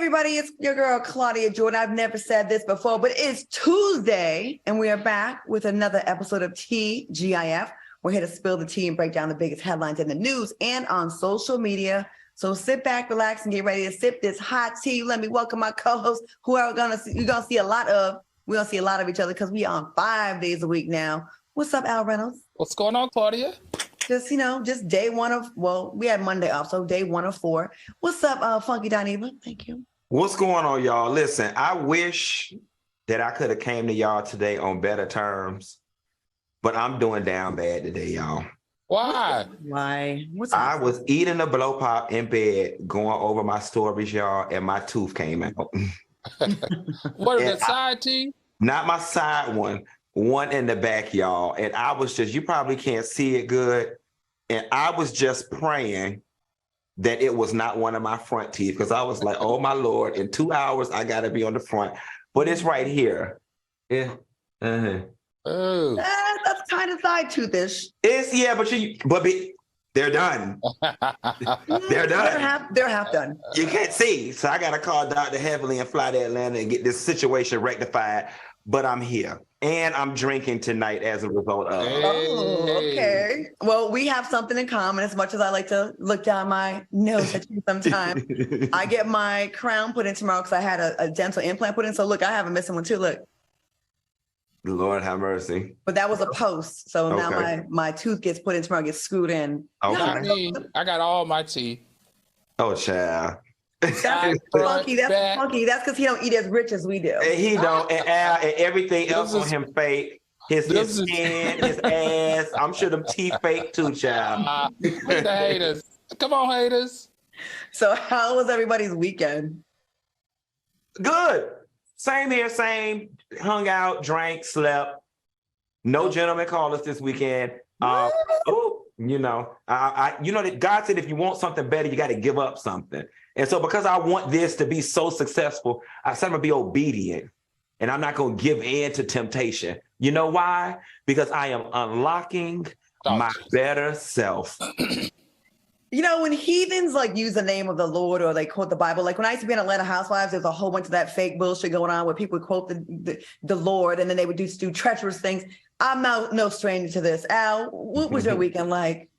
everybody, it's your girl, Claudia Jordan. I've never said this before, but it's Tuesday, and we are back with another episode of TGIF. We're here to spill the tea and break down the biggest headlines in the news and on social media. So sit back, relax, and get ready to sip this hot tea. Let me welcome my co-host, who you're gonna see a lot of. We're gonna see a lot of each other because we on 5 days a week now. What's up, Al Reynolds? What's going on, Claudia? Just day one of, we had Monday off, so day 1 of 4. What's up, Funky Dineva? Thank you. What's going on, y'all? Listen, I wish that I could have came to y'all today on better terms, but I'm doing down bad today, y'all. Why? Why? I was eating a blow pop in bed, going over my stories, y'all, and my tooth came out. What is the side teeth? Not my side one in the back, y'all. And I was just, you probably can't see it good. And I was just praying that it was not one of my front teeth, because I was like, oh my Lord, in 2 hours, I got to be on the front. But it's right here. Yeah. Uh-huh. Oh. That's kind of side toothish. But they're done. They're done. They're half done. You can't see. So I got to call Dr. Heavily and fly to Atlanta and get this situation rectified. But I'm here. And I'm drinking tonight as a result of. Oh, okay. Well, we have something in common. As much as I like to look down my nose at you sometimes, I get my crown put in tomorrow because I had a dental implant put in. So look, I have a missing one too. Look. Lord have mercy. But that was a post. So now my tooth gets put in tomorrow, gets screwed in. Okay. I got all my teeth. Oh, child. That's funky. That's funky. That's because he don't eat as rich as we do. And he don't. And everything else on him fake. His skin, his ass. I'm sure them teeth fake too, child. The haters. Come on, haters. So how was everybody's weekend? Good. Same here, same. Hung out, drank, slept. No gentleman called us this weekend. I that God said if you want something better, you got to give up something. And so because I want this to be so successful, I said I'm going to be obedient and I'm not going to give in to temptation. You know why? Because I am unlocking my better self. You know, when heathens use the name of the Lord or they quote the Bible, like when I used to be in Atlanta Housewives, there's a whole bunch of that fake bullshit going on where people would quote the Lord and then they would do treacherous things. I'm no stranger to this. Al, what was your weekend like?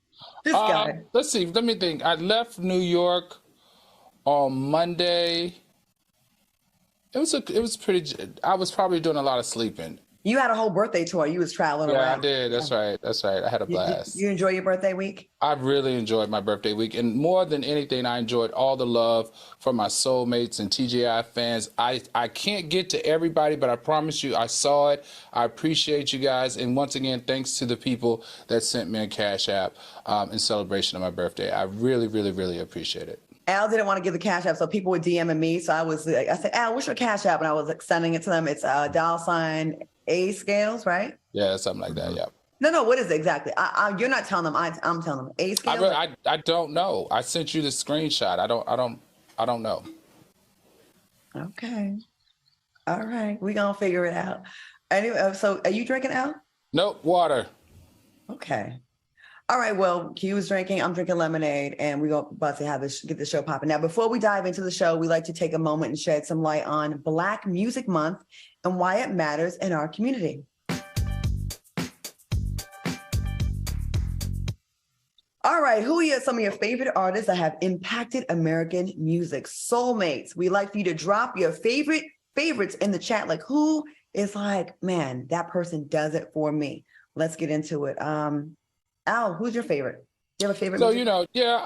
This guy. Let's see. Let me think. I left New York on Monday. It was pretty. I was probably doing a lot of sleeping. You had a whole birthday tour. You was traveling around. Yeah, I did. That's right. I had a blast. You enjoy your birthday week? I really enjoyed my birthday week. And more than anything, I enjoyed all the love from my soulmates and TGI fans. I can't get to everybody, but I promise you I saw it. I appreciate you guys. And once again, thanks to the people that sent me a Cash App in celebration of my birthday. I really, really, really appreciate it. Al didn't want to give the Cash App, so people were DMing me. So I said, Al, what's your Cash App? And I was sending it to them. It's $$ A scales, right? Yeah, something like that. Yeah. No. What is it exactly? You're not telling them. I'm telling them. A scales. I don't know. I sent you the screenshot. I don't know. Okay. All right. We're gonna figure it out. Anyway, so are you drinking, Al? Nope. Water. Okay. All right. Well, Q is drinking. I'm drinking lemonade, and we're about to get the show popping. Now, before we dive into the show, we like to take a moment and shed some light on Black Music Month and why it matters in our community. All right, who are some of your favorite artists that have impacted American music? Soulmates. We like for you to drop your favorites in the chat. Like, who is like, man, that person does it for me. Let's get into it. Al, who's your favorite? Do you have a favorite? So,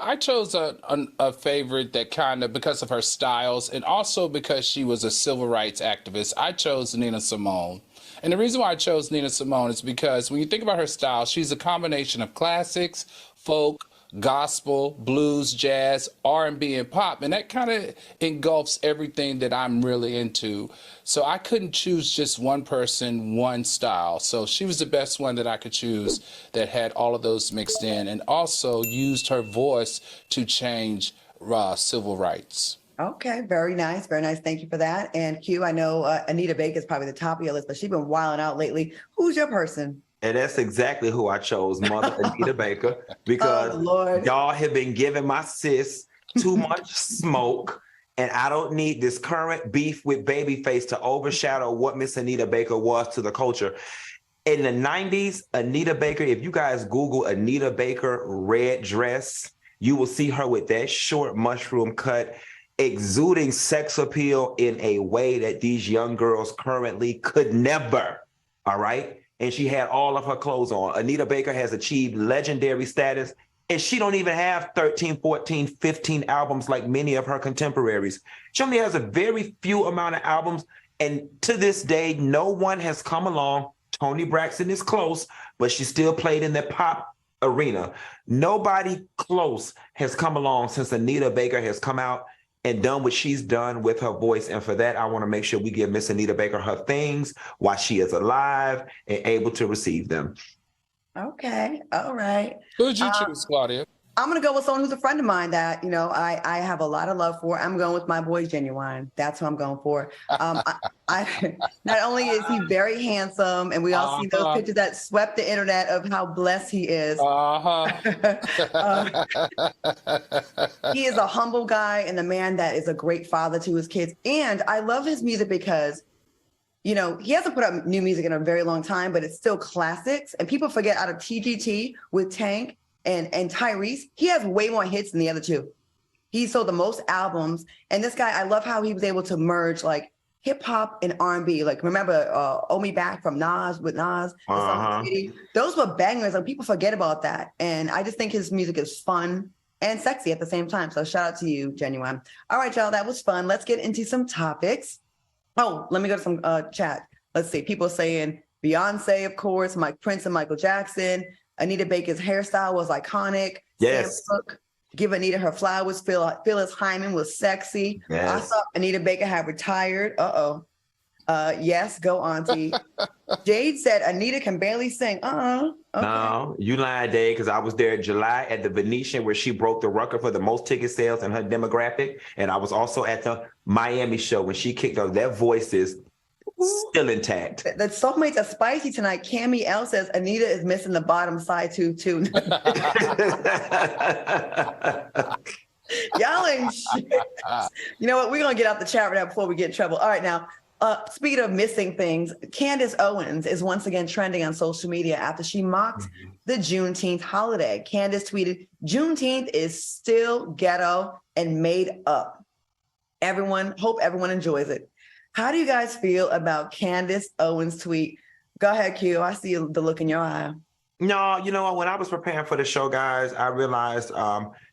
I chose a favorite that kind of, because of her styles and also because she was a civil rights activist, I chose Nina Simone. And the reason why I chose Nina Simone is because when you think about her style, she's a combination of classics, folk, gospel, blues, jazz, R&B, and pop. And that kind of engulfs everything that I'm really into. So I couldn't choose just one person, one style. So she was the best one that I could choose that had all of those mixed in and also used her voice to change civil rights. Okay, very nice. Very nice. Thank you for that. And Q, I know Anita Baker is probably the top of your list, but she's been wilding out lately. Who's your person? And that's exactly who I chose, Mother Anita Baker, because y'all have been giving my sis too much smoke. And I don't need this current beef with Babyface to overshadow what Miss Anita Baker was to the culture. In the 90s, Anita Baker, if you guys Google Anita Baker red dress, you will see her with that short mushroom cut, exuding sex appeal in a way that these young girls currently could never. All right. And she had all of her clothes on. Anita Baker has achieved legendary status, and she don't even have 13, 14, 15 albums like many of her contemporaries. She only has a very few amount of albums. And to this day, no one has come along. Toni Braxton is close, but she still played in the pop arena. Nobody close has come along since Anita Baker has come out and done what she's done with her voice. And for that, I want to make sure we give Miss Anita Baker her things while she is alive and able to receive them. Okay. All right. Who'd you choose, Claudia? I'm going to go with someone who's a friend of mine that, I have a lot of love for. I'm going with my boy, Genuine. That's who I'm going for. I not only is he very handsome, and we all see those pictures that swept the internet of how blessed he is. He is a humble guy and a man that is a great father to his kids. And I love his music because he hasn't put out new music in a very long time, but it's still classics. And people forget out of TGT with Tank and Tyrese, he has way more hits than the other two. He sold the most albums. And this guy, I love how he was able to merge like hip hop and R&B. Like remember Owe Me Back from Nas with Nas. Those were bangers. Like people forget about that. And I just think his music is fun and sexy at the same time. So shout out to you, Genuine. All right, y'all, that was fun. Let's get into some topics. Oh, let me go to some chat. Let's see. People saying Beyonce, of course, Mike Prince and Michael Jackson. Anita Baker's hairstyle was iconic. Yes. Sam Cooke, give Anita her flowers. Phyllis Hyman was sexy. Yes. I thought Anita Baker had retired. Yes, go auntie. Jade said Anita can barely sing. Okay. No, you lied, Dave, because I was there in July at the Venetian where she broke the record for the most ticket sales in her demographic. And I was also at the Miami show when she kicked off. That voice is still intact. The soulmates are spicy tonight. Cammie L says Anita is missing the bottom side too. Y'all ain't shit. You know what? We're going to get out the chat right now before we get in trouble. All right, now. Speaking of missing things, Candace Owens is once again trending on social media after she mocked the Juneteenth holiday. Candace tweeted, "Juneteenth is still ghetto and made up. Hope everyone enjoys it." How do you guys feel about Candace Owens' tweet? Go ahead, Q. I see the look in your eye. No, you know what? When I was preparing for the show, guys, I realized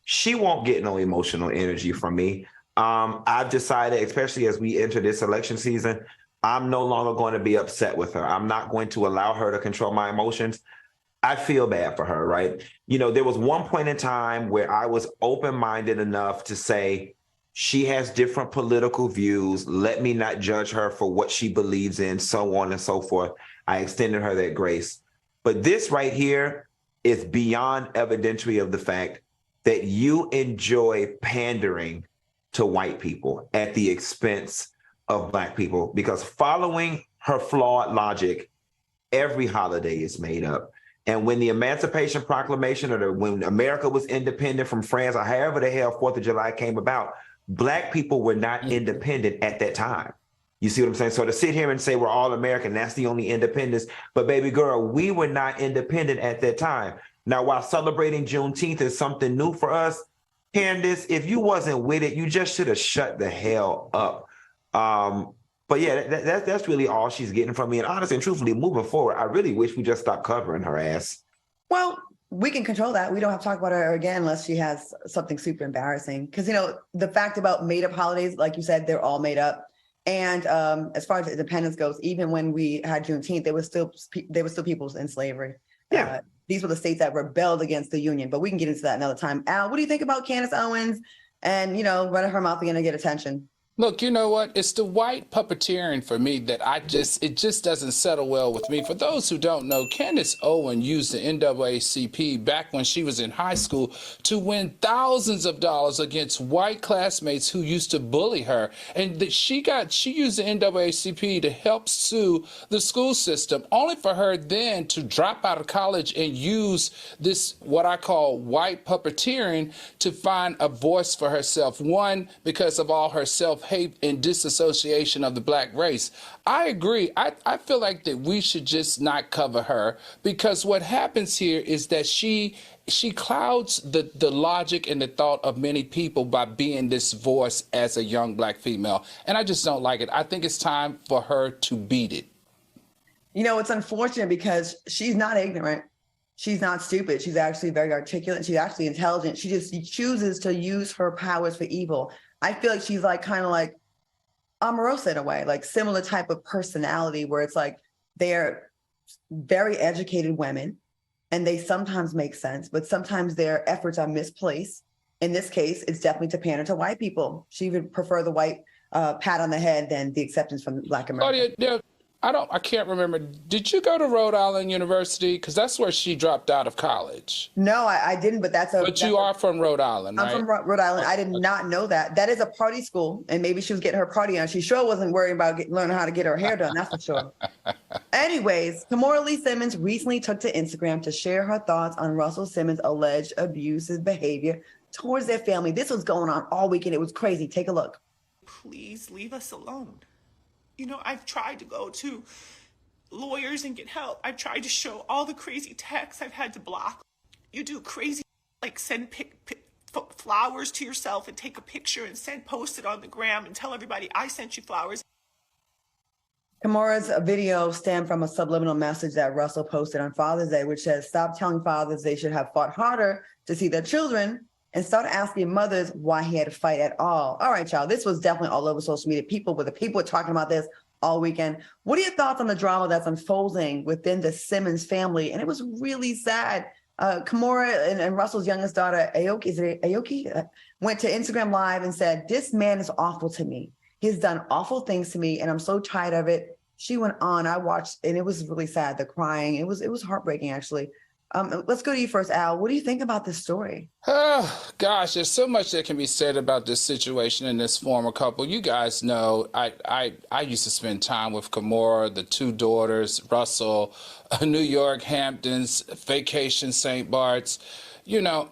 she won't get no emotional energy from me. I've decided, especially as we enter this election season, I'm no longer going to be upset with her. I'm not going to allow her to control my emotions. I feel bad for her, right? There was one point in time where I was open-minded enough to say, she has different political views. Let me not judge her for what she believes in, so on and so forth. I extended her that grace. But this right here is beyond evidentiary of the fact that you enjoy pandering to white people at the expense of Black people, because following her flawed logic, every holiday is made up. And when the Emancipation Proclamation when America was independent from France, or however the hell 4th of July came about, Black people were not independent at that time. You see what I'm saying? So to sit here and say we're all American, that's the only independence. But baby girl, we were not independent at that time. Now, while celebrating Juneteenth is something new for us, Candace, if you wasn't with it, you just should have shut the hell up. But yeah, that's really all she's getting from me. And honestly and truthfully, moving forward, I really wish we just stopped covering her ass. Well, we can control that. We don't have to talk about her again unless she has something super embarrassing. Because, the fact about made up holidays, like you said, they're all made up. And as far as independence goes, even when we had Juneteenth, there were still people in slavery. Yeah. These were the states that rebelled against the Union, but we can get into that another time. Al, what do you think about Candace Owens and, running her mouth again to get attention? Look, you know what? It's the white puppeteering for me that it just doesn't settle well with me. For those who don't know, Candace Owens used the NAACP back when she was in high school to win thousands of dollars against white classmates who used to bully her. And she used the NAACP to help sue the school system, only for her then to drop out of college and use this, what I call white puppeteering, to find a voice for herself. One, because of all her self-hate and disassociation of the black race. I agree. I feel like that we should just not cover her, because what happens here is that she clouds the logic and the thought of many people by being this voice as a young black female. And I just don't like it. I think it's time for her to beat it. You know, it's unfortunate because she's not ignorant. She's not stupid. She's actually very articulate. She's actually intelligent. She chooses to use her powers for evil. I feel like she's like kind of like Omarosa in a way, like similar type of personality where it's like they're very educated women and they sometimes make sense, but sometimes their efforts are misplaced. In this case, it's definitely to pander to white people. She would prefer the white pat on the head than the acceptance from Black America. Claudia, I can't remember. Did you go to Rhode Island University? Because that's where she dropped out of college. No, I didn't, but But you are from Rhode Island, right? I'm from Rhode Island. I did not know that. That is a party school, and maybe she was getting her party on. She sure wasn't worried about learning how to get her hair done, that's for sure. Anyways, Kimora Lee Simmons recently took to Instagram to share her thoughts on Russell Simmons' alleged abusive behavior towards their family. This was going on all weekend. It was crazy. Take a look. Please leave us alone. You know, I've tried to go to lawyers and get help. I've tried to show all the crazy texts I've had to block. You do crazy, like send flowers to yourself and take a picture and post it on the gram and tell everybody I sent you flowers. Kimora's video stemmed from a subliminal message that Russell posted on Father's Day, which says, stop telling fathers they should have fought harder to see their children and start asking mothers why he had to fight at all. All right, y'all, this was definitely all over social media. People were talking about this all weekend. What are your thoughts on the drama that's unfolding within the Simmons family? And it was really sad. Kimora and Russell's youngest daughter, Aoki, went to Instagram Live and said, this man is awful to me. He's done awful things to me, and I'm so tired of it. She went on. I watched, and it was really sad, the crying. It was heartbreaking, actually. Let's go to you first, Al. What do you think about this story? Oh, gosh, there's so much that can be said about this situation and this former couple. You guys know I used to spend time with Kimora, the two daughters, Russell, New York, Hamptons, Vacation, St. Bart's. You know,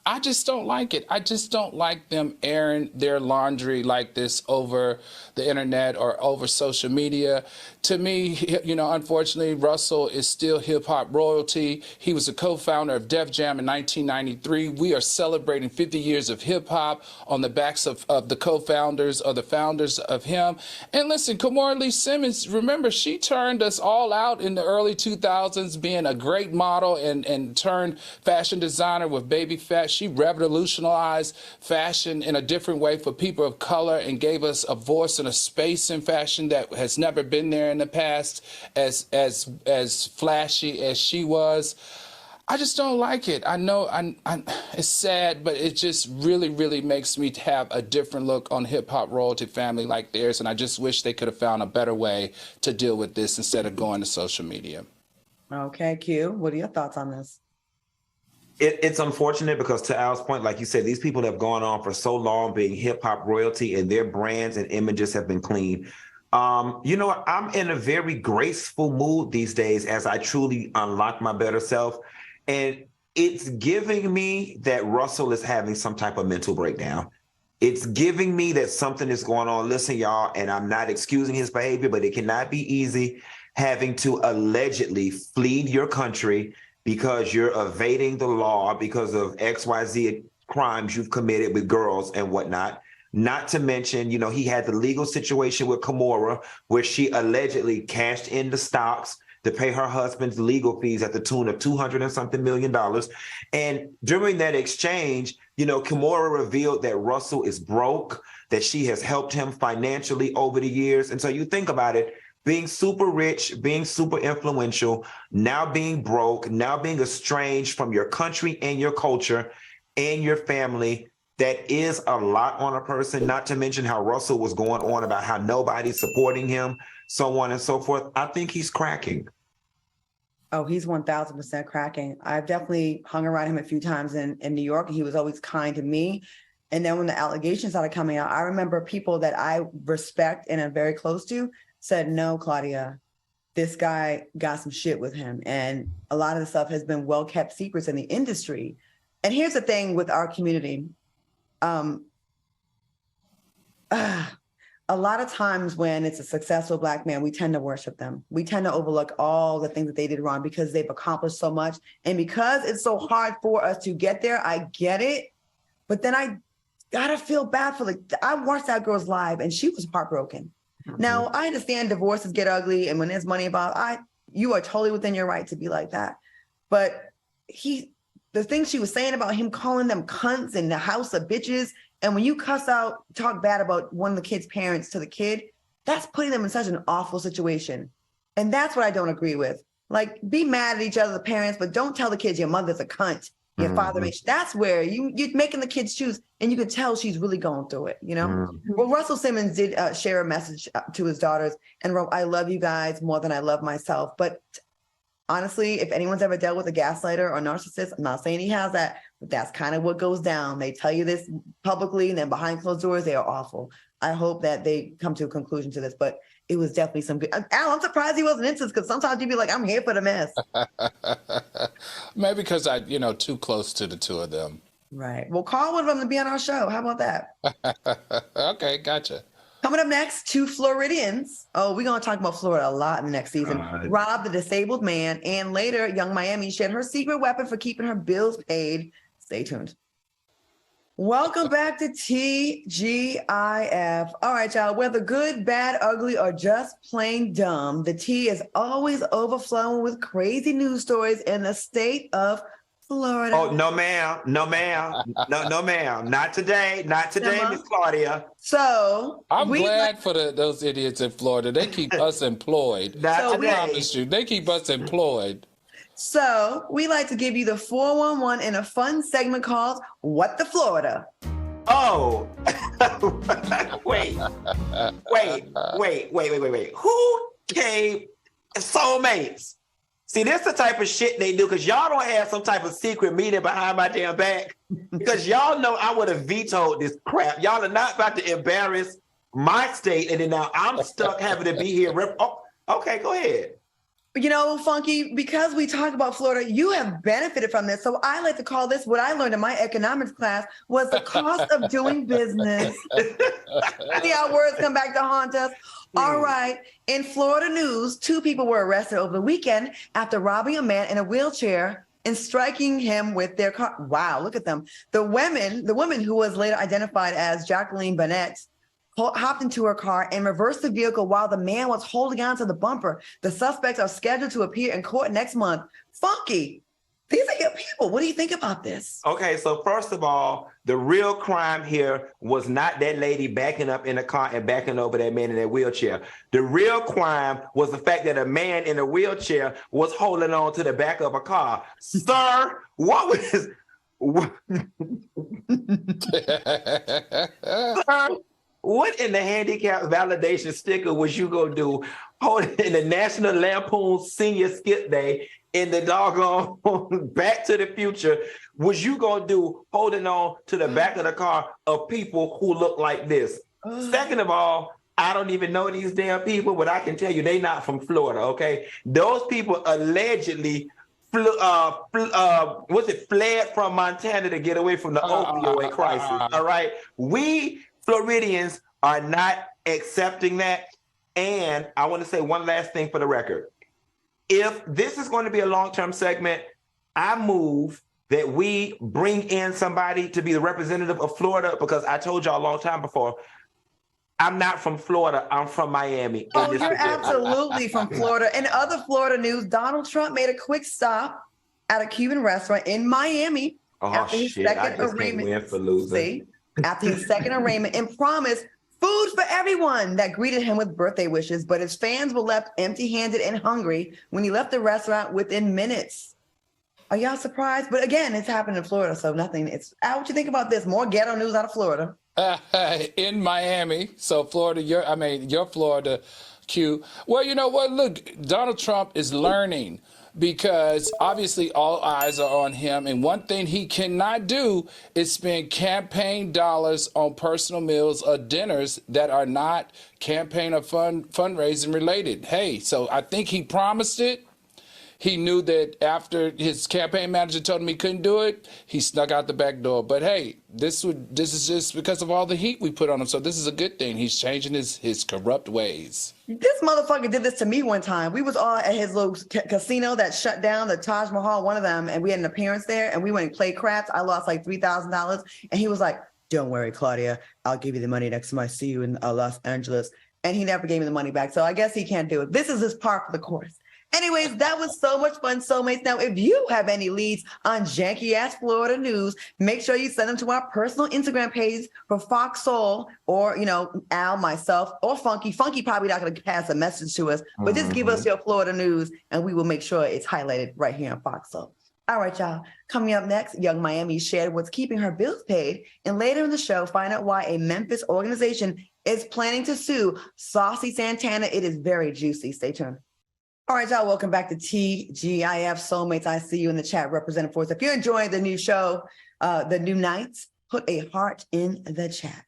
I just don't like it. I just don't like them airing their laundry like this over the internet or over social media. To me, you know, unfortunately, Russell is still hip-hop royalty. He was a co-founder of Def Jam in 1993. We are celebrating 50 years of hip-hop on the backs of the co-founders or the founders of him. And listen, Kimora Lee Simmons, remember, she turned us all out in the early 2000s, being a great model and turned fashion designer with baby fat. She revolutionized fashion in a different way for people of color and gave us a voice and a space in fashion that has never been there in the past, as flashy as she was. I just don't like it. I know it's sad, but it just really makes me have a different look on hip-hop royalty family like theirs, and I just wish they could have found a better way to deal with this instead of going to social media. Okay, Q, what are your thoughts on this? It's unfortunate because, to Al's point, like you said, these people have gone on for so long being hip-hop royalty, and their brands and images have been clean. You know, I'm in a very graceful mood these days as I truly unlock my better self. And it's giving me that Russell is having some type of mental breakdown. It's giving me that something is going on. Listen, y'all, and I'm not excusing his behavior, but it cannot be easy having to allegedly flee your country because you're evading the law because of XYZ crimes you've committed with girls and whatnot. Not to mention, you know, he had the legal situation with Kimora, where she allegedly cashed in the stocks to pay her husband's legal fees at the tune of $200 and something million. And during that exchange, you know, Kimora revealed that Russell is broke, that she has helped him financially over the years. And so you think about it, being super rich, being super influential, now being broke, now being estranged from your country and your culture and your family. that is a lot on a person, not to mention how Russell was going on about how nobody's supporting him, so on and so forth. I think he's cracking. Oh, he's 1000% cracking. I've definitely hung around him a few times in New York, and he was always kind to me. And then when the allegations started coming out, I remember people that I respect and am very close to said, no, Claudia, this guy got some shit with him. And a lot of the stuff has been well-kept secrets in the industry. And here's the thing with our community. A lot of times when it's a successful Black man, we tend to worship them. We tend to overlook all the things that they did wrong because they've accomplished so much. And because it's so hard for us to get there, I get it. But then I gotta feel bad for I watched that girl's live and she was heartbroken. Mm-hmm. Now, I understand divorces get ugly and when there's money involved, you are totally within your right to be like that. But the things she was saying about him calling them cunts in the house of bitches, and when you talk bad about one of the kid's parents to the kid, that's putting them in such an awful situation. And that's what I don't agree with. Like, be mad at each other, the parents, but don't tell the kids your mother's a cunt, your father. That's where you're making the kids choose, and you can tell she's really going through it, you know? Mm-hmm. Well, Russell Simmons did share a message to his daughters and wrote, I love you guys more than I love myself. But honestly, if anyone's ever dealt with a gaslighter or narcissist, I'm not saying he has that, but that's kind of what goes down. They tell you this publicly, and then behind closed doors, they are awful. I hope that they come to a conclusion to this, but it was definitely some good. Al, I'm surprised he wasn't into this, because sometimes you'd be like, I'm here for the mess. Maybe because too close to the two of them. Right. Well, call one of them to be on our show. How about that? Okay, gotcha. Coming up next, 2 Floridians. Oh, we're going to talk about Florida a lot in the next season. Rob, the disabled man, and later, young Miami shared her secret weapon for keeping her bills paid. Stay tuned. Welcome back to TGIF. All right, y'all. Whether good, bad, ugly, or just plain dumb, the tea is always overflowing with crazy news stories in the state of Florida. Oh, no, ma'am. No, ma'am. No, ma'am. Not today. Not today, Miss Claudia. So I'm glad for those idiots in Florida. They keep us employed. Not today. I promise you, they keep us employed. So we like to give you the 411 in a fun segment called What the Florida. Oh, wait. Who came? Soulmates. See, this is the type of shit they do, because y'all don't have some type of secret meeting behind my damn back. Because y'all know I would have vetoed this crap. Y'all are not about to embarrass my state, and then now I'm stuck having to be here. Oh, okay, go ahead. You know, Funky, because we talk about Florida, you have benefited from this. So I like to call this, what I learned in my economics class, was the cost of doing business. See how words come back to haunt us? All right. In Florida news, 2 people were arrested over the weekend after robbing a man in a wheelchair and striking him with their car. Wow, look at them. The woman who was later identified as Jacqueline Bennett, hopped into her car and reversed the vehicle while the man was holding on to the bumper. The suspects are scheduled to appear in court next month. Funky, these are your people. What do you think about this? Okay, so first of all, the real crime here was not that lady backing up in the car and backing over that man in that wheelchair. The real crime was the fact that a man in a wheelchair was holding on to the back of a car. Sir, what was... Sir, what in the handicap validation sticker was you gonna do holding in the National Lampoon Senior Skip Day in the doggone Back to the Future? Was you gonna do holding on to the back of the car of people who look like this? Second of all, I don't even know these damn people, but I can tell you they not from Florida, okay? Those people allegedly fled from Montana to get away from the opioid crisis, all right? We Floridians are not accepting that. And I want to say one last thing for the record. If this is going to be a long-term segment, I move that we bring in somebody to be the representative of Florida, because I told y'all a long time before, I'm not from Florida. I'm from Miami. Oh, you're absolutely from Florida. In other Florida news, Donald Trump made a quick stop at a Cuban restaurant in Miami after his second arraignment. After his second arraignment, and promised food for everyone that greeted him with birthday wishes. But his fans were left empty-handed and hungry when he left the restaurant within minutes. Are y'all surprised? But again, it's happened in Florida, so nothing. It's what you think about this? More ghetto news out of Florida. In Miami. So Florida, your Florida Q. Well, you know what? Look, Donald Trump is learning because obviously all eyes are on him. And one thing he cannot do is spend campaign dollars on personal meals or dinners that are not campaign or fundraising related. Hey, so I think he promised it. He knew that after his campaign manager told him he couldn't do it, he snuck out the back door. But hey, this is just because of all the heat we put on him. So this is a good thing. He's changing his corrupt ways. This motherfucker did this to me one time. We was all at his little casino that shut down, the Taj Mahal, one of them, and we had an appearance there, and we went and played craps. I lost like $3,000, and he was like, "Don't worry, Claudia, I'll give you the money next time I see you in Los Angeles." And he never gave me the money back, so I guess he can't do it. This is his par for the course. Anyways, that was so much fun, soulmates. Now, if you have any leads on janky-ass Florida news, make sure you send them to our personal Instagram page for FOXSOUL or, Al, myself, or Funky. Funky probably not going to pass a message to us, but just give us your Florida news, and we will make sure it's highlighted right here on FOXSOUL. All right, y'all. Coming up next, Young Miami shared what's keeping her bills paid, and later in the show, find out why a Memphis organization is planning to sue Saucy Santana. It is very juicy. Stay tuned. All right, y'all, welcome back to TGIF Soulmates. I see you in the chat, Representative Force. If you're enjoying the new show, the new nights, put a heart in the chat.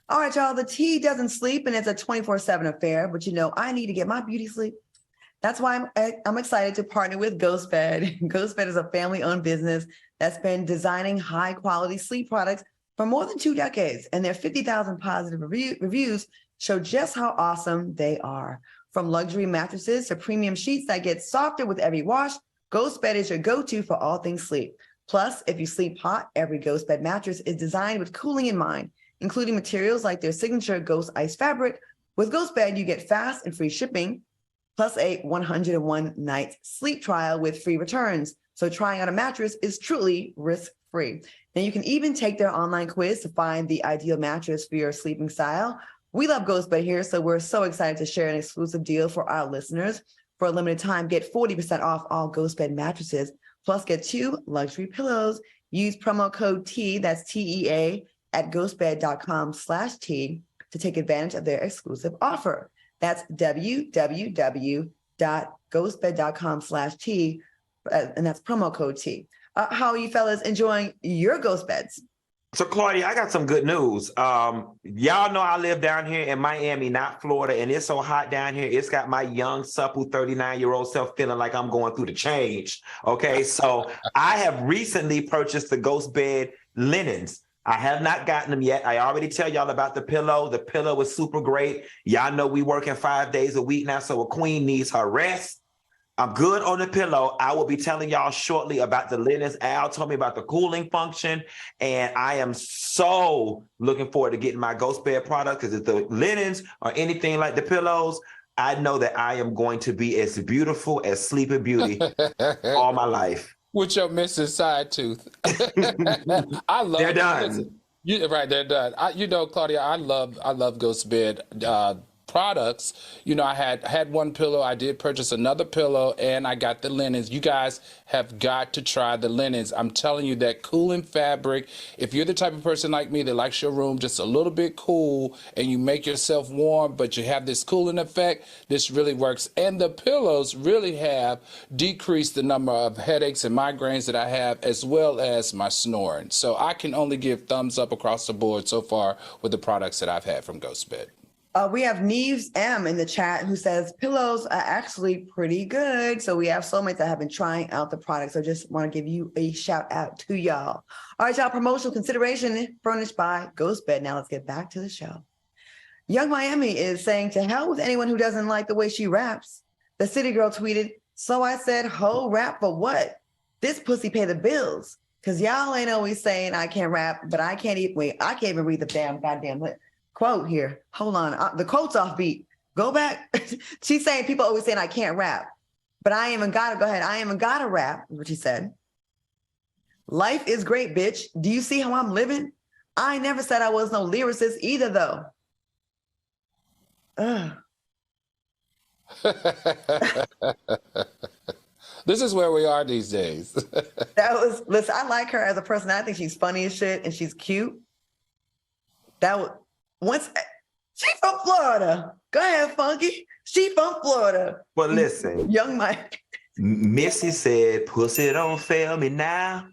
All right, y'all, the tea doesn't sleep, and it's a 24/7 affair, but I need to get my beauty sleep. That's why I'm excited to partner with Ghostbed. Ghostbed is a family-owned business that's been designing high-quality sleep products for more than 2 decades, and their 50,000 positive reviews show just how awesome they are. From luxury mattresses to premium sheets that get softer with every wash, Ghostbed is your go-to for all things sleep. Plus, if you sleep hot, every Ghostbed mattress is designed with cooling in mind, including materials like their signature Ghost Ice fabric. With Ghostbed, you get fast and free shipping, plus a 101-night sleep trial with free returns. So trying out a mattress is truly risk-free. And you can even take their online quiz to find the ideal mattress for your sleeping style. We love Ghostbed here, so we're so excited to share an exclusive deal for our listeners. For a limited time, get 40% off all Ghostbed mattresses, plus get 2 luxury pillows. Use promo code T, that's TEA, at ghostbed.com/T to take advantage of their exclusive offer. That's www.ghostbed.com/T, and that's promo code T. How are you fellas enjoying your Ghostbeds? So, Claudia, I got some good news. Y'all know I live down here in Miami, not Florida, and it's so hot down here. It's got my young, supple 39-year-old self feeling like I'm going through the change. Okay, so I have recently purchased the Ghostbed linens. I have not gotten them yet. I already tell y'all about the pillow. The pillow was super great. Y'all know we working 5 days a week now, so a queen needs her rest. I'm good on the pillow. I will be telling y'all shortly about the linens. Al told me about the cooling function, and I am so looking forward to getting my Ghostbed product, because if the linens are anything like the pillows, I know that I am going to be as beautiful as Sleeping Beauty all my life. With your missing side tooth. I love They're done. Listen, right, they're done. Claudia, I love Ghostbed products. I had one pillow. I did purchase another pillow, and I got the linens. You guys have got to try the linens. I'm telling you, that cooling fabric, if you're the type of person like me that likes your room just a little bit cool and you make yourself warm, but you have this cooling effect, this really works. And the pillows really have decreased the number of headaches and migraines that I have, as well as my snoring. So I can only give thumbs up across the board so far with the products that I've had from Ghostbed. We have Neves M in the chat who says pillows are actually pretty good. So we have soulmates that have been trying out the product. So just want to give you a shout out to y'all. All right, y'all, promotional consideration furnished by Ghostbed. Now let's get back to the show. Young Miami is saying to hell with anyone who doesn't like the way she raps. The city girl tweeted, "So I said, ho, rap for what? This pussy pay the bills. Because y'all ain't always saying I can't rap, but I can't even read the damn goddamn quote here. Hold on. The quote's offbeat. Go back. She's saying people always saying I can't rap, but I ain't even gotta rap, is what she said. Life is great, bitch. Do you see how I'm living? I never said I was no lyricist either, though. This is where we are these days. Listen, I like her as a person. I think she's funny as shit and she's cute. She's from Florida. Go ahead, Funky. She from Florida. But listen, Young Mike. Missy said, "Pussy don't fail me now.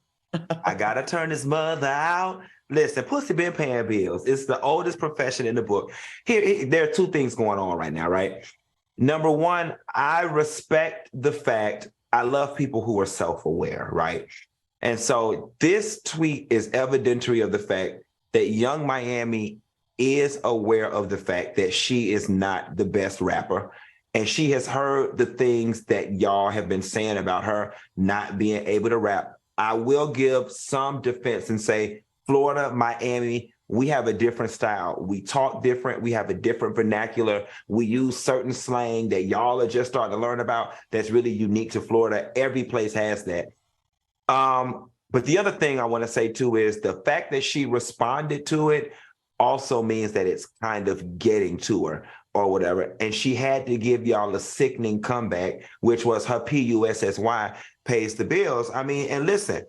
I gotta turn his mother out." Listen, pussy been paying bills. It's the oldest profession in the book. Here, there are two things going on right now, right? Number one, I respect the fact I love people who are self-aware, right? And so this tweet is evidentiary of the fact that Young Miami is aware of the fact that she is not the best rapper. And she has heard the things that y'all have been saying about her not being able to rap. I will give some defense and say, Florida, Miami, we have a different style. We talk different. We have a different vernacular. We use certain slang that y'all are just starting to learn about that's really unique to Florida. Every place has that. But the other thing I want to say too is the fact that she responded to it also means that it's kind of getting to her or whatever. And she had to give y'all a sickening comeback, which was her PUSSY pays the bills. I mean, and listen,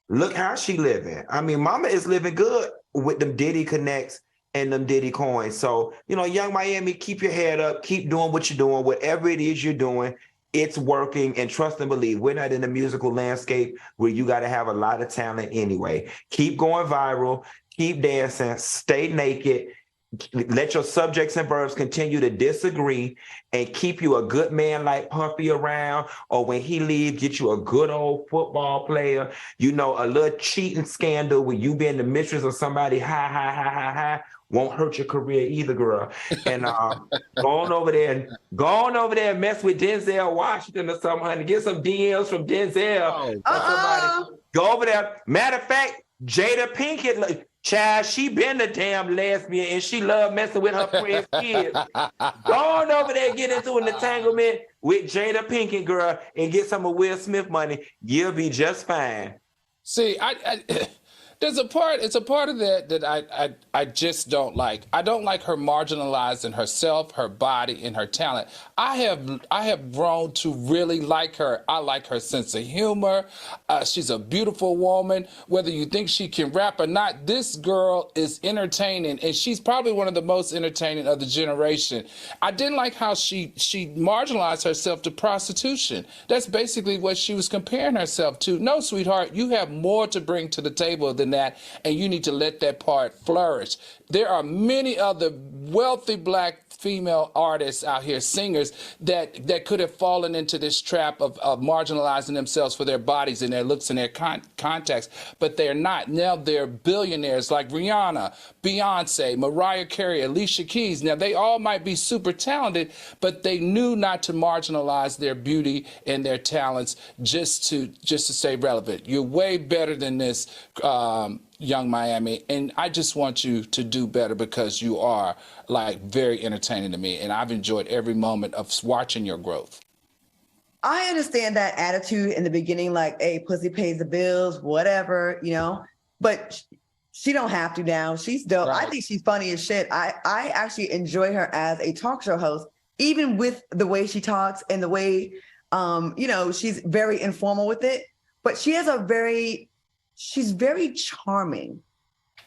look how she living. I mean, mama is living good with them Diddy connects and them Diddy coins. So, you know, Young Miami, keep your head up, keep doing what you're doing, whatever it is you're doing, it's working. And trust and believe, we're not in the musical landscape where you got to have a lot of talent anyway. Keep going viral, keep dancing, stay naked, let your subjects and verbs continue to disagree and keep you a good man like Puffy around, or when he leaves, get you a good old football player, you know, a little cheating scandal with you being the mistress of somebody, won't hurt your career either, girl. And go on over there and mess with Denzel Washington or something, honey. Get some DMs from Denzel or somebody. Go over there. Matter of fact, Jada Pinkett, child, she been a damn lesbian and she love messing with her friends' kids. Go on over there and get into an entanglement with Jada Pinkett, girl, and get some of Will Smith money. You'll be just fine. See, it's a part of that I just don't like. I don't like her marginalizing herself, her body, and her talent. I have grown to really like her. I like her sense of humor. She's a beautiful woman. Whether you think she can rap or not, this girl is entertaining, and she's probably one of the most entertaining of the generation. I didn't like how she marginalized herself to prostitution. That's basically what she was comparing herself to. No, sweetheart, you have more to bring to the table than that, and you need to let that part flourish. There are many other wealthy black female artists out here, singers, that could have fallen into this trap of marginalizing themselves for their bodies and their looks and their contacts, but they're not. Now they're billionaires like Rihanna, Beyonce, Mariah Carey, Alicia Keys. Now they all might be super talented, but they knew not to marginalize their beauty and their talents just to stay relevant. You're way better than this, Young Miami, and I just want you to do better because you are like very entertaining to me, and I've enjoyed every moment of watching your growth. I understand that attitude in the beginning, like, hey, pussy pays the bills, whatever, you know, but she don't have to now. She's dope. Right. I think she's funny as shit. I actually enjoy her as a talk show host, even with the way she talks and the way, you know, she's very informal with it, but she has she's very charming.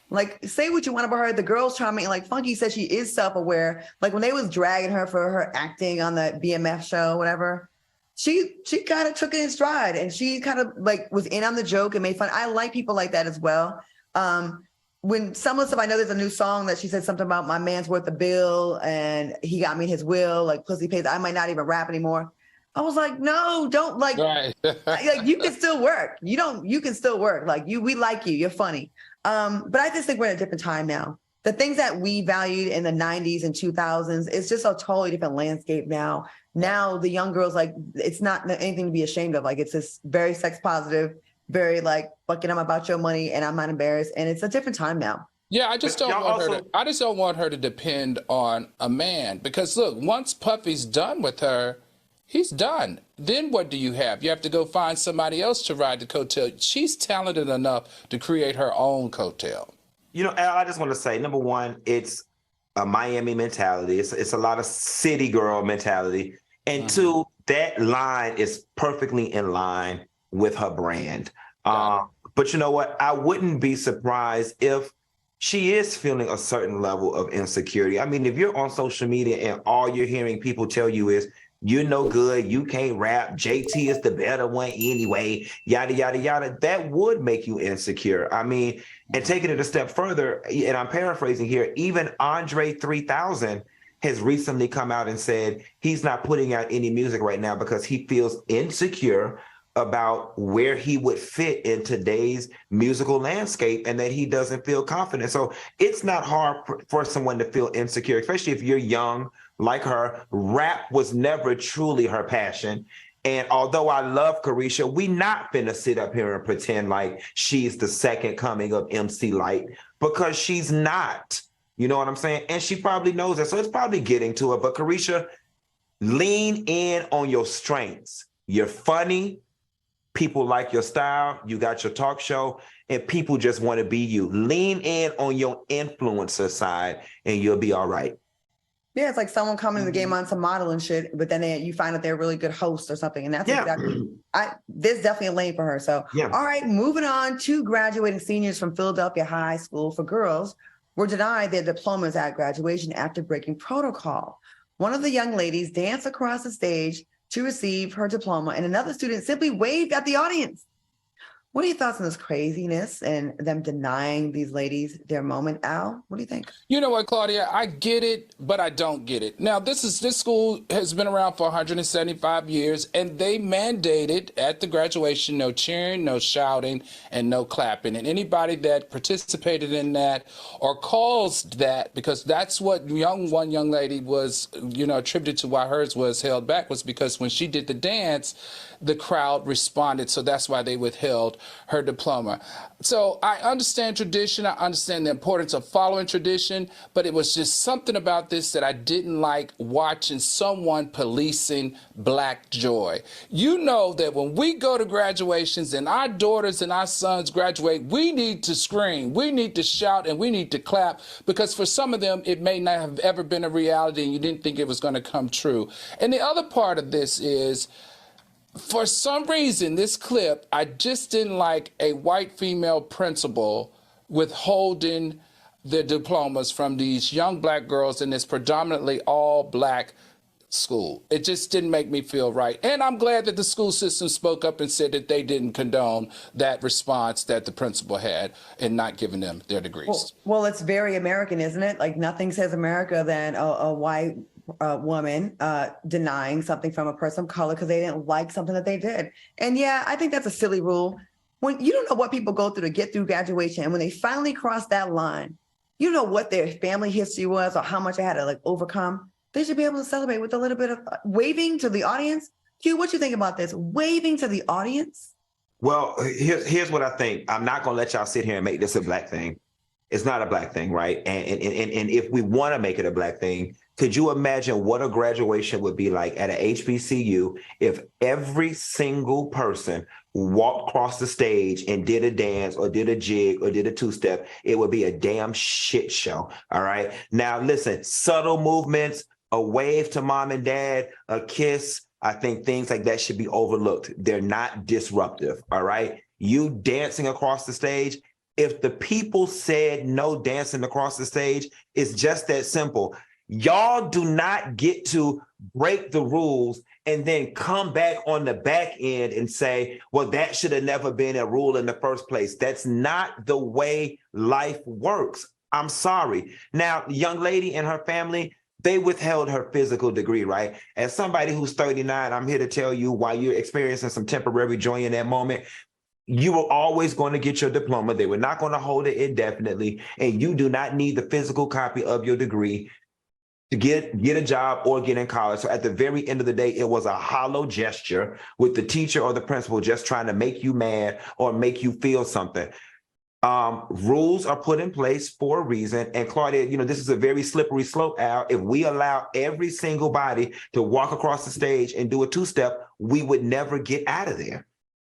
Like, say what you want about her. The girl's charming. Like Funky said, she is self-aware. Like when they was dragging her for her acting on the BMF show, whatever, she kind of took it in stride and she kind of like was in on the joke and made fun. I like people like that as well. When someone said, I know there's a new song that she said something about my man's worth a bill and he got me his will, like pussy pays. I might not even rap anymore. I was like, no, don't like, right. Like you can still work. You can still work. Like we like you. You're funny. But I just think we're in a different time now. The things that we valued in the 90s and 2000s, it's just a totally different landscape now. Now the young girls, like, it's not anything to be ashamed of. Like, it's just very sex positive, very like, fucking I'm about your money and I'm not embarrassed. And it's a different time now. Yeah, I just don't want her to depend on a man, because look, once Puffy's done with her, he's done. Then what do you have? You have to go find somebody else to ride the coattail. She's talented enough to create her own coattail. You know, Al, I just want to say, number one, it's a Miami mentality. It's a lot of city girl mentality. And two, that line is perfectly in line with her brand. But you know what? I wouldn't be surprised if she is feeling a certain level of insecurity. I mean, if you're on social media and all you're hearing people tell you is, you're no good, you can't rap, JT is the better one anyway, yada, yada, yada, that would make you insecure. I mean, and taking it a step further, and I'm paraphrasing here, even Andre 3000 has recently come out and said he's not putting out any music right now because he feels insecure about where he would fit in today's musical landscape and that he doesn't feel confident. So it's not hard for someone to feel insecure, especially if you're young like her. Rap was never truly her passion. And although I love Carisha, we not finna sit up here and pretend like she's the second coming of MC Lyte, because she's not. You know what I'm saying? And she probably knows that. So it's probably getting to her. But Carisha, lean in on your strengths. You're funny. People like your style. You got your talk show, and people just want to be you. Lean in on your influencer side and you'll be all right. Yeah, it's like someone coming to the game on some model and shit, but then you find out they're a really good host or something. And that's exactly, there's definitely a lane for her. So, all right, moving on to graduating seniors from Philadelphia High School for Girls were denied their diplomas at graduation after breaking protocol. One of the young ladies danced across the stage to receive her diploma, and another student simply waved at the audience. What are your thoughts on this craziness and them denying these ladies their moment? Al, what do you think? You know what, Claudia? I get it, but I don't get it. Now, this school has been around for 175 years, and they mandated at the graduation no cheering, no shouting, and no clapping. And anybody that participated in that or caused that, because that's what one young lady was, attributed to why hers was held back, was because when she did the dance, the crowd responded. So that's why they withheld her diploma. So I understand tradition. I understand the importance of following tradition, but it was just something about this that I didn't like, watching someone policing Black joy. You know that when we go to graduations and our daughters and our sons graduate, we need to scream, we need to shout, and we need to clap, because for some of them, it may not have ever been a reality and you didn't think it was going to come true. And the other part of this is, for some reason, this clip, I just didn't like a white female principal withholding the diplomas from these young Black girls in this predominantly all Black school. It just didn't make me feel right. And I'm glad that the school system spoke up and said that they didn't condone that response that the principal had in not giving them their degrees. Well, it's very American, isn't it? Like, nothing says America than a white woman denying something from a person of color because they didn't like something that they did. And yeah, I think that's a silly rule. When you don't know what people go through to get through graduation, and when they finally cross that line, you don't know what their family history was or how much they had to overcome. They should be able to celebrate with a little bit of waving to the audience. Q, what you think about this? Waving to the audience? Well, here's what I think. I'm not going to let y'all sit here and make this a Black thing. It's not a Black thing, right? And if we want to make it a Black thing, could you imagine what a graduation would be like at a HBCU if every single person walked across the stage and did a dance or did a jig or did a two-step? It would be a damn shit show, all right? Now, listen, subtle movements, a wave to mom and dad, a kiss, I think things like that should be overlooked. They're not disruptive, all right? You dancing across the stage, if the people said no dancing across the stage, it's just that simple. Y'all do not get to break the rules and then come back on the back end and say, well, that should have never been a rule in the first place. That's not the way life works. I'm sorry. Now, the young lady and her family, they withheld her physical degree, right? As somebody who's 39, I'm here to tell you, while you're experiencing some temporary joy in that moment, you were always going to get your diploma. They were not going to hold it indefinitely. And you do not need the physical copy of your degree to get a job or get in college. So at the very end of the day, it was a hollow gesture with the teacher or the principal just trying to make you mad or make you feel something. Rules are put in place for a reason. And Claudia, this is a very slippery slope, Al. If we allow every single body to walk across the stage and do a two-step, we would never get out of there.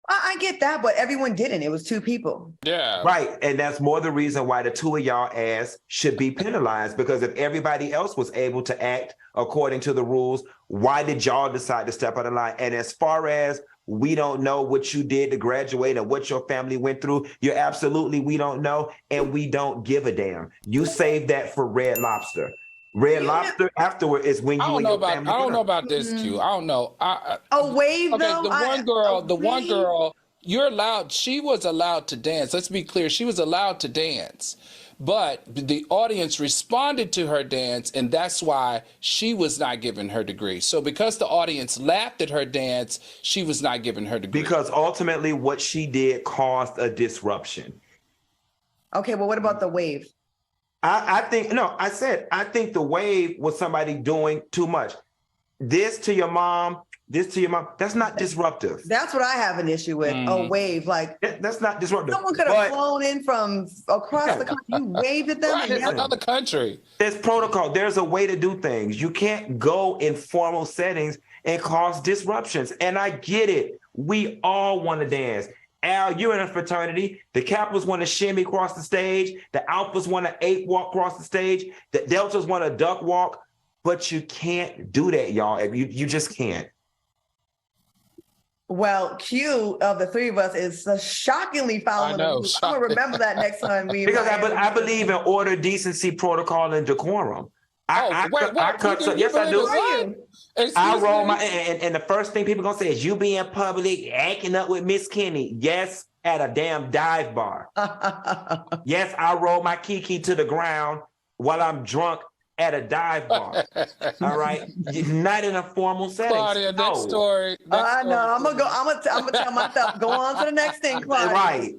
I get that, but everyone didn't. It was two people. Yeah. Right. And that's more the reason why the two of y'all ass should be penalized, because if everybody else was able to act according to the rules, why did y'all decide to step out of line? And as far as we don't know what you did to graduate and what your family went through, you're absolutely, we don't know, and we don't give a damn. You saved that for Red Lobster. Red Lobster afterward is when you and your family. I don't know about this, Q. I don't know. A wave, okay, though? the one girl, you're allowed, she was allowed to dance. Let's be clear. She was allowed to dance. But the audience responded to her dance, and that's why she was not given her degree. So because the audience laughed at her dance, she was not given her degree. Because ultimately what she did caused a disruption. Okay, well, what about the wave? I think the wave was somebody doing too much. This to your mom, that's not disruptive. That's what I have an issue with. A wave, like that's not disruptive. someone could have flown in from across the country. You waved at them. Right, And another country. There's protocol. There's a way to do things. You can't go in formal settings and cause disruptions. And I get it. We all want to dance. Al, you're in a fraternity. The Kappas want to shimmy across the stage. The Alphas want to ape walk across the stage. The Deltas want to duck walk. But you can't do that, y'all. You just can't. Well, Q of the three of us is shockingly following. I know, I'm gonna remember that next time we. Because I believe in order, decency, protocol, and decorum. Yes, I do. I roll my and the first thing people gonna say is you be in public acting up with Miss Kenny. Yes, at a damn dive bar. Yes, I roll my kiki to the ground while I'm drunk at a dive bar. All right, not in a formal setting. Claudia, next story. I know. I'm gonna tell myself go on to the next thing, Claudia. Right.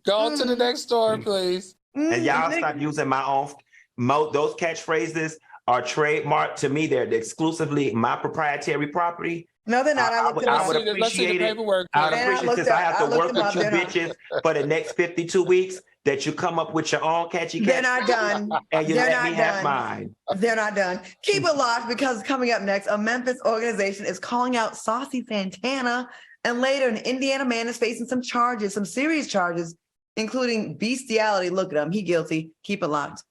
Go on to the next story, please. And y'all stop using my own. Those catchphrases are trademarked to me. They're exclusively my proprietary property. No, they're not. I would appreciate it. I would appreciate it since I have to work with you bitches for the next 52 weeks that you come up with your own catchy. They're not done. And you let me have mine. They're not done. Keep it locked, because coming up next, a Memphis organization is calling out Saucy Santana, and later an Indiana man is facing some serious charges, including bestiality. Look at him. He guilty. Keep it locked.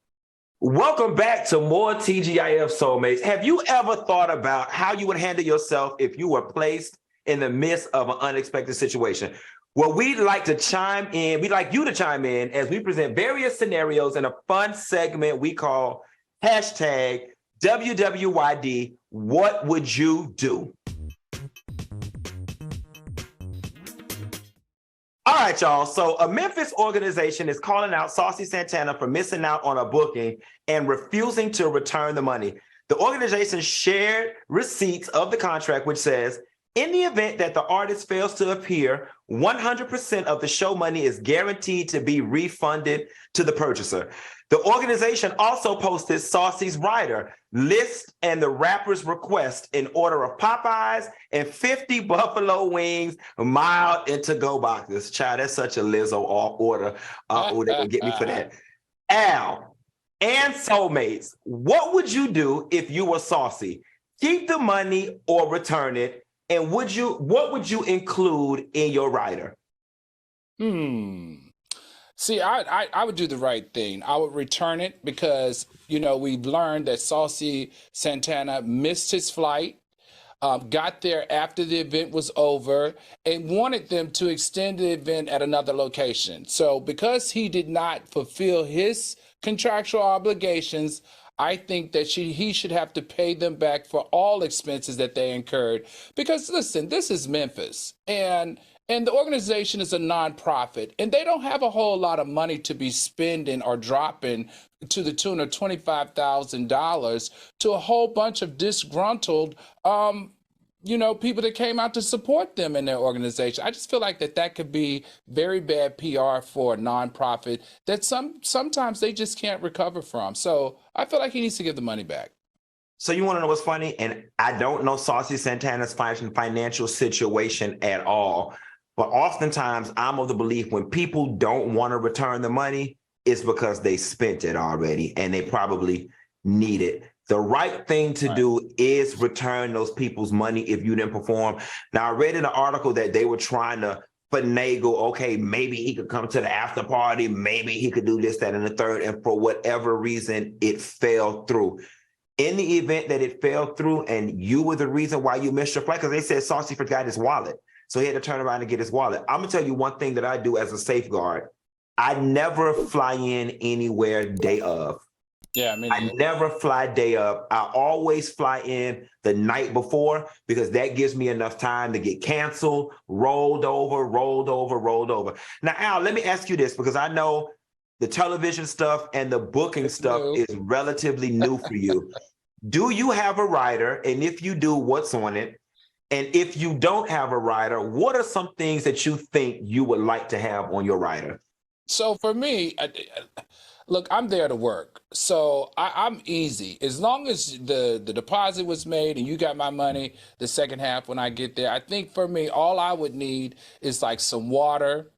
Welcome back to more TGIF Soulmates. Have you ever thought about how you would handle yourself if you were placed in the midst of an unexpected situation? Well, we'd like to chime in. We'd like you to chime in as we present various scenarios in a fun segment we call hashtag WWYD. What would you do? All right, y'all. So a Memphis organization is calling out Saucy Santana for missing out on a booking and refusing to return the money. The organization shared receipts of the contract, which says, in the event that the artist fails to appear, 100% of the show money is guaranteed to be refunded to the purchaser. The organization also posted Saucy's rider list and the rapper's request in order of Popeyes and 50 buffalo wings, mild and to-go boxes. Child, that's such a Lizzo order. They're gonna get me for that. Al and Soulmates, what would you do if you were Saucy? Keep the money or return it? And what would you include in your rider? See, I would do the right thing. I would return it because, we've learned that Saucy Santana missed his flight, got there after the event was over, and wanted them to extend the event at another location. So because he did not fulfill his contractual obligations, I think that he should have to pay them back for all expenses that they incurred. Because listen, this is Memphis, and the organization is a nonprofit, and they don't have a whole lot of money to be spending or dropping to the tune of $25,000 to a whole bunch of disgruntled, people that came out to support them in their organization. I just feel like that could be very bad PR for a nonprofit that sometimes they just can't recover from. So I feel like he needs to give the money back. So you want to know what's funny? And I don't know Saucy Santana's financial situation at all. But oftentimes I'm of the belief when people don't want to return the money, it's because they spent it already and they probably need it. The right thing to do is return those people's money if you didn't perform. Now, I read in an article that they were trying to finagle, okay, maybe he could come to the after party, maybe he could do this, that, and the third. And for whatever reason, it fell through. In the event that it fell through and you were the reason why you missed your flight, because they said Saucy forgot his wallet. So he had to turn around and get his wallet. I'm going to tell you one thing that I do as a safeguard. I never fly in anywhere day of. Yeah, I never fly day of. I always fly in the night before because that gives me enough time to get canceled, rolled over. Now, Al, let me ask you this, because I know the television stuff and the booking stuff is relatively new for you. Do you have a rider? And if you do, what's on it? And if you don't have a rider, what are some things that you think you would like to have on your rider? So for me, look, I'm there to work. So I'm easy. As long as the deposit was made and you got my money the second half when I get there, I think for me, all I would need is like some water,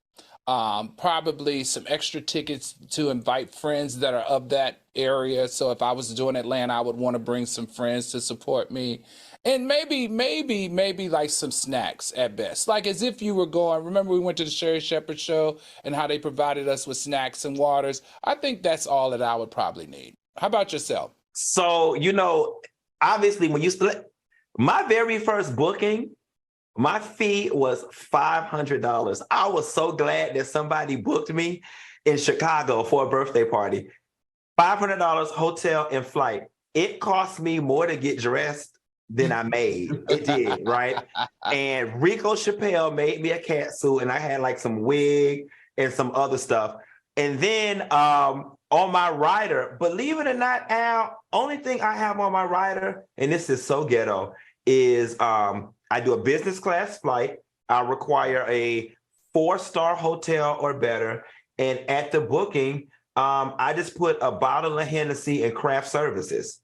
probably some extra tickets to invite friends that are of that area. So if I was doing Atlanta, I would want to bring some friends to support me. And maybe like some snacks at best. Like as if you were going, remember we went to the Sherry Shepherd show and how they provided us with snacks and waters. I think that's all that I would probably need. How about yourself? So, obviously when my very first booking, my fee was $500. I was so glad that somebody booked me in Chicago for a birthday party. $500 hotel and flight. It cost me more to get dressed than I made. It did, right? And Rico Chappelle made me a cat suit, and I had like some wig and some other stuff. And then on my rider, believe it or not, Al, only thing I have on my rider, and this is so ghetto, is I do a business class flight. I require a 4-star hotel or better. And at the booking, I just put a bottle of Hennessy and craft services.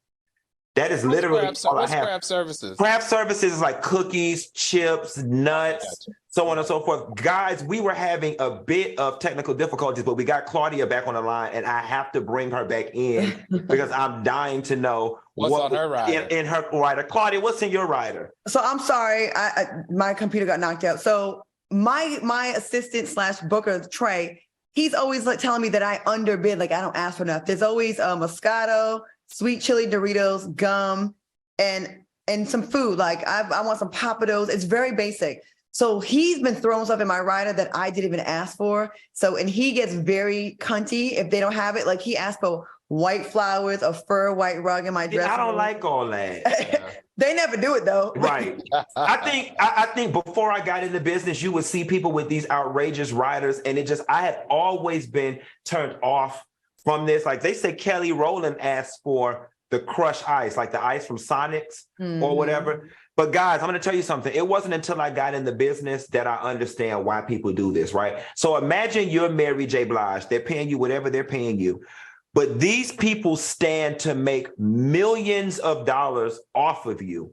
That is literally all I have. Craft services? Craft services is like cookies, chips, nuts, so on and so forth. Guys, we were having a bit of technical difficulties, but we got Claudia back on the line, and I have to bring her back in because I'm dying to know what's on her rider. In her rider. Claudia, what's in your rider? So I'm sorry, my computer got knocked out. So my assistant / booker, Trey, he's always like telling me that I underbid, like I don't ask for enough. There's always Moscato, sweet chili Doritos, gum, and some food. Like I want some Papados. It's very basic. So he's been throwing stuff in my rider that I didn't even ask for. So, and he gets very cunty if they don't have it. Like he asked for white flowers, a fur white rug in my dress. I don't like all that. They never do it though. Right. I think before I got into business, you would see people with these outrageous riders, and I had always been turned off from this. Like they say Kelly Rowland asked for the crushed ice, like the ice from Sonics or whatever. But guys, I'm going to tell you something. It wasn't until I got in the business that I understand why people do this, right? So imagine you're Mary J. Blige. They're paying you whatever they're paying you. But these people stand to make millions of dollars off of you.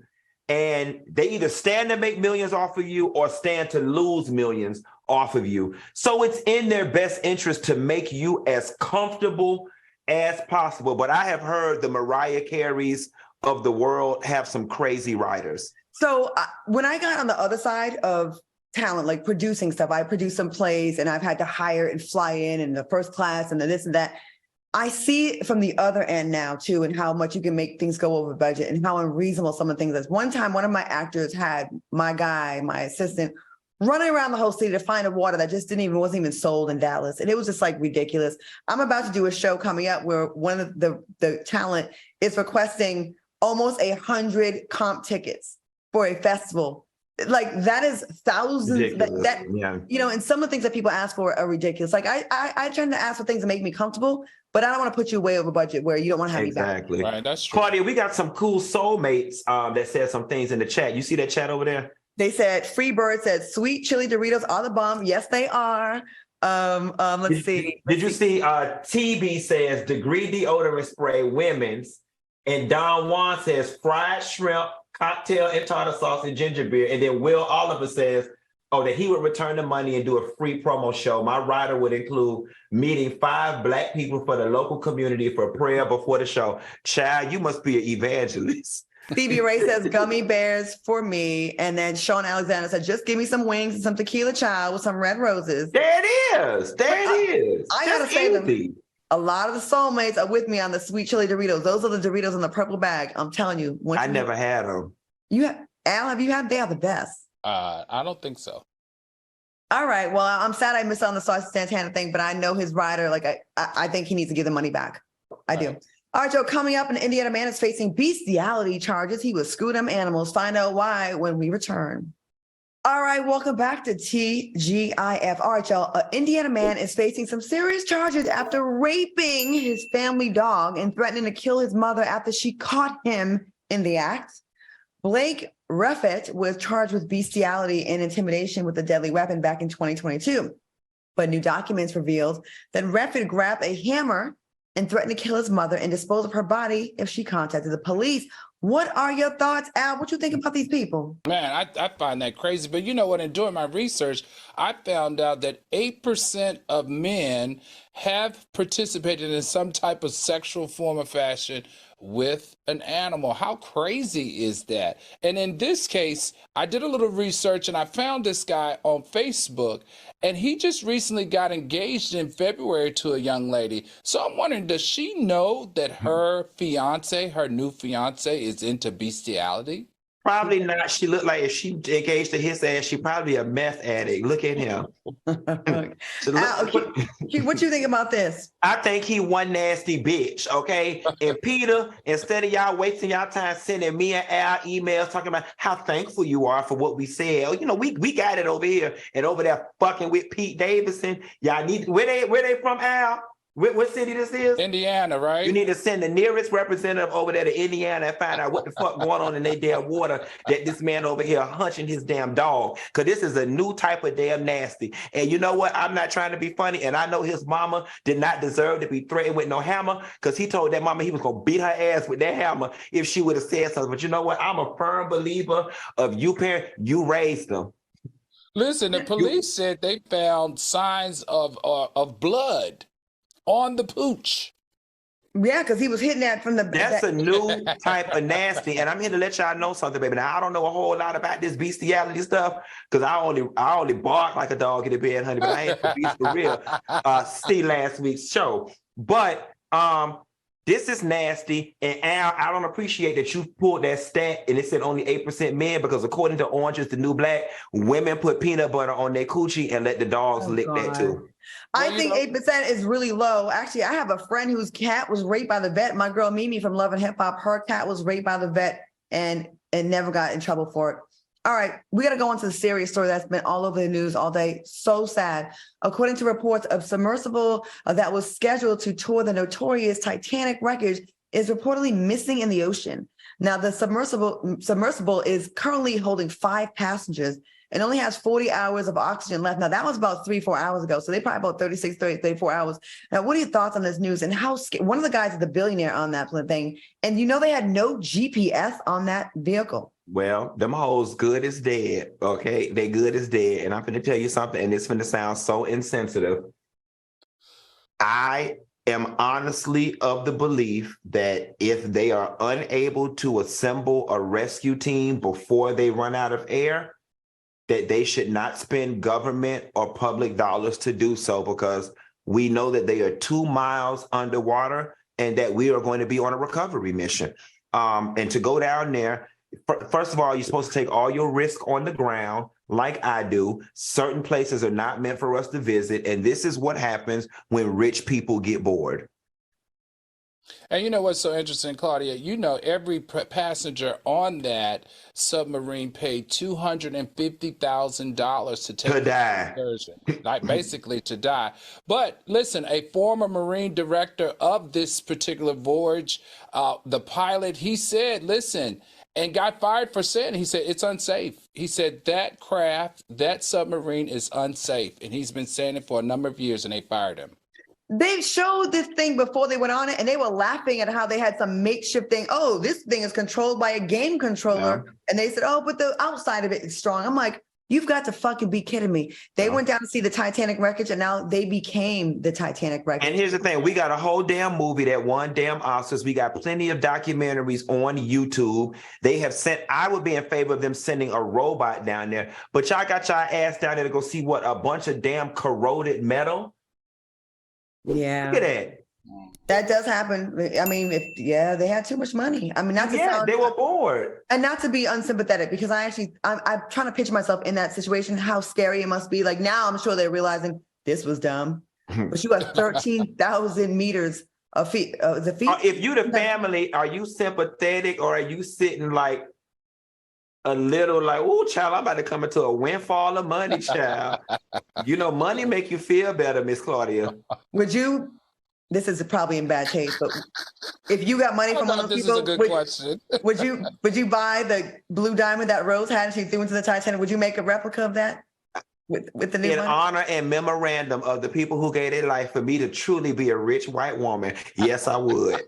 And they either stand to make millions off of you or stand to lose millions off of you. So it's in their best interest to make you as comfortable as possible. But I have heard the Mariah Careys of the world have some crazy riders. So when I got on the other side of talent, like producing stuff, I produced some plays and I've had to hire and fly in the first class and the this and that. I see it from the other end now too, and how much you can make things go over budget and how unreasonable some of the things is. One time, one of my actors had my assistant, running around the whole city to find a water that just wasn't even sold in Dallas. And it was just like ridiculous. I'm about to do a show coming up where one of the talent is requesting almost 100 comp tickets for a festival. Like that is thousands and some of the things that people ask for are ridiculous. Like I tend to ask for things that make me comfortable, but I don't want to put you way over budget where you don't want to have me back. Exactly. Right, that's true. Claudia, we got some cool soulmates that said some things in the chat. You see that chat over there? They said Freebird said sweet chili Doritos are the bomb. Yes, they are. Let's see. Did you see TB says degree deodorant spray women's, and Don Juan says fried shrimp, cocktail and tartar sauce and ginger beer. And then Will Oliver says, that he would return the money and do a free promo show. My rider would include meeting 5 Black people for the local community for prayer before the show. Child, you must be an evangelist. Phoebe Ray says gummy bears for me. And then Sean Alexander said, just give me some wings and some tequila child with some red roses. There it is. There it is. I Just gotta say easy. them. A lot of the soulmates are with me on the sweet chili Doritos. Those are the Doritos in the purple bag. I'm telling you. I never had them. You have, Al, have you had? They are the best. I don't think so. All right. Well, I'm sad I missed on the Saucy Santana thing, but I know his rider. Like, I think he needs to give the money back. I do. All right, Joe, coming up, an Indiana man is facing bestiality charges. He was screwing them animals. Find out why when we return. All right, welcome back to TGIF. All right, y'all, an Indiana man is facing some serious charges after raping his family dog and threatening to kill his mother after she caught him in the act. Blake Ruffett was charged with bestiality and intimidation with a deadly weapon back in 2022. But new documents revealed that Ruffett grabbed a hammer and threatened to kill his mother and dispose of her body if she contacted the police. What are your thoughts, Al? What you think about these people? Man, I find that crazy. But you know what? In doing my research, I found out that 8% of men have participated in some type of sexual form or fashion with an animal. How crazy is that? And in this case, I did a little research and I found this guy on Facebook, and he just recently got engaged in February to a young lady. So I'm wondering, does she know that her new fiance is into bestiality? Probably not. She looked like if she engaged to his ass, she probably a meth addict. Look at him. Al, what you think about this? I think he one nasty bitch, okay? And Peter, instead of y'all wasting y'all time sending me and Al emails talking about how thankful you are for what we said. Oh, you know, we got it over here and over there fucking with Pete Davidson. Y'all need where they from, Al? What city this is? Indiana, right? You need to send the nearest representative over there to Indiana and find out what the fuck going on in their damn water that this man over here hunching his damn dog. Because this is a new type of damn nasty. And you know what? I'm not trying to be funny. And I know his mama did not deserve to be threatened with no hammer, because he told that mama he was going to beat her ass with that hammer if she would have said something. But you know what? I'm a firm believer of you parent, you raised them. Listen, the police said they found signs of blood on the pooch. Yeah, because he was hitting that from the back. That's a new type of nasty. And I'm here to let y'all know something, baby. Now, I don't know a whole lot about this bestiality stuff, because I only bark like a dog in the bed, honey, but I ain't for beast for real. See last week's show. But this is nasty. And Al, I don't appreciate that you pulled that stat and it said only 8% men, because according to Orange is the New Black, women put peanut butter on their coochie and let the dogs lick that too. I think 8% is really low. Actually, I have a friend whose cat was raped by the vet. My girl Mimi from Love and Hip Hop, her cat was raped by the vet and never got in trouble for it. All right, we got to go on to the serious story that's been all over the news all day. So sad. According to reports, a submersible that was scheduled to tour the notorious Titanic wreckage is reportedly missing in the ocean. Now, the submersible is currently holding 5 passengers and only has 40 hours of oxygen left. Now, that was about 3-4 hours ago. So they probably about 34 hours. Now, what are your thoughts on this news? And how one of the guys is the billionaire on that thing. And you know, they had no GPS on that vehicle. Well, them hoes good as dead, okay? They good as dead. And I'm going to tell you something, and it's going to sound so insensitive. I am honestly of the belief that if they are unable to assemble a rescue team before they run out of air, that they should not spend government or public dollars to do so, because we know that they are 2 miles underwater and that we are going to be on a recovery mission. And to go down there, first of all, you're supposed to take all your risk on the ground like I do. Certain places are not meant for us to visit. And this is what happens when rich people get bored. And you know what's so interesting, Claudia? You know, every passenger on that submarine paid $250,000 to take die. excursion, like basically to die. But listen, a former Marine director of this particular voyage, the pilot, he said, listen, and got fired for saying, he said, it's unsafe. He said that craft, that submarine is unsafe. And he's been saying it for a number of years, and they fired him. They showed this thing before they went on it, and they were laughing at how they had some makeshift thing. Oh, this thing is controlled by a game controller. Yeah. And they said, oh, but the outside of it is strong. I'm like, You've got to fucking be kidding me. They went down to see the Titanic wreckage and now they became the Titanic wreckage. And here's the thing. We got a whole damn movie that won damn Oscars. We got plenty of documentaries on YouTube. They have sent, I would be in favor of them sending a robot down there. But y'all got y'all ass down there to go see what? A bunch of damn corroded metal? Yeah. Look at that. That does happen. I mean, they had too much money. I mean, not to sound, they were bored. and not to be unsympathetic, because I'm trying to picture myself in that situation, how scary it must be. Like now I'm sure they're realizing this was dumb, but you got 13,000 meters of feet. The feet. If you the family, are you sympathetic or are you sitting like a little like, oh, child, I'm about to come into a windfall of money, child. You know, money make you feel better, Miss Claudia. Would you? This is probably in bad taste, but if you got money from one of those people, this is a good question. would you buy the blue diamond that Rose had and she threw into the Titanic? Would you make a replica of that with the new In money? honor and memorandum of the people who gave their life for me to truly be a rich white woman, yes, I would.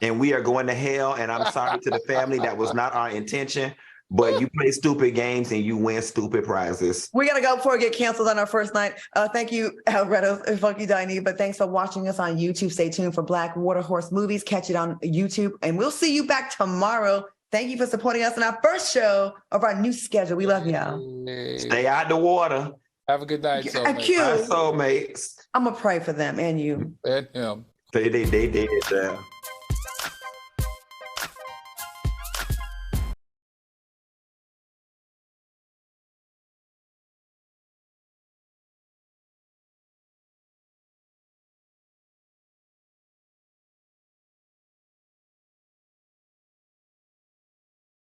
And we are going to hell, and I'm sorry to the family. That was not our intention. But you play stupid games and you win stupid prizes. We got to go before we get canceled on our first night. Thank you, Alredo and Funky Diney. But thanks for watching us on YouTube. Stay tuned for Black Water Horse Movies. Catch it on YouTube. And we'll see you back tomorrow. Thank you for supporting us in our first show of our new schedule. We love y'all. Stay out the water. Have a good night, soulmates. My soulmates. I'm going to pray for them and you. And him. They did.